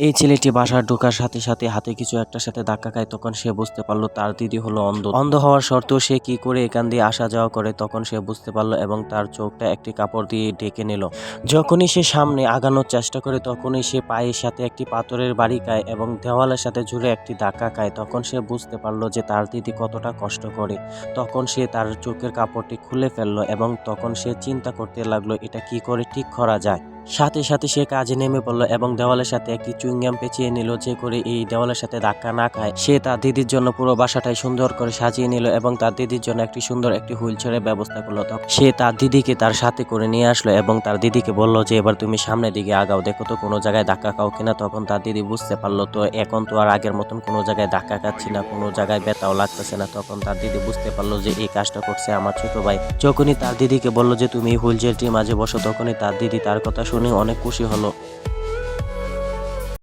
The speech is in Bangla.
এই ছেলেটি বাসায় ঢোকার সাথে সাথে হাতে কিছু একটার সাথে ধাক্কা খায়। তখন সে বুঝতে পারলো তার দিদি হলো অন্ধ। অন্ধ হওয়ার সত্ত্বেও সে কি করে এখান দিয়ে আসা যাওয়া করে, তখন সে বুঝতে পারলো এবং তার চোখটা একটি কাপড় দিয়ে ঢেকে নিল। যখনই সে সামনে আগানোর চেষ্টা করে তখনই সে পায়ের সাথে একটি পাথরের বাড়ি খায় এবং দেওয়ালের সাথে জুড়ে একটি ধাক্কা খায়। তখন সে বুঝতে পারলো যে তার দিদি কতটা কষ্ট করে। তখন সে তার চোখের কাপড়টি খুলে ফেললো এবং তখন সে চিন্তা করতে লাগলো এটা কি করে ঠিক করা যায়। সাথে সাথে সে কাজে নেমে পড়লো এবং দেওয়ালের সাথে একটি চুইংগাম পেঁচিয়ে নিল, যে করে এই দেওয়ালের সাথে ধাক্কা না খায়। সে তার দিদির জন্য পুরো বাসাটাই সুন্দর করে সাজিয়ে নিল এবং তার দিদির জন্য একটি সুন্দর একটি হুইল চেয়ারের ব্যবস্থা করলো। তখন সে তার দিদিকে তার সাথে করে নিয়ে আসলো এবং তার দিদিকে বললো যে এবার তুমি সামনের দিকে আগাও, দেখো তো কোনো জায়গায় ধাক্কা খাও কিনা। তখন তার দিদি বুঝতে পারলো তো এখন তো আর আগের মতন কোনো জায়গায় ধাক্কা খাচ্ছি না, কোনো জায়গায় ব্যথাও লাগতেছে না। তখন তার দিদি বুঝতে পারলো যে এই কাজটা করছে আমার ছোট ভাই। যখনই তার দিদিকে বললো যে তুমি এই হুইল চেয়ারটির মাঝে বসো, তখনই তার দিদি তার কথা শুনে অনেক খুশি হলো।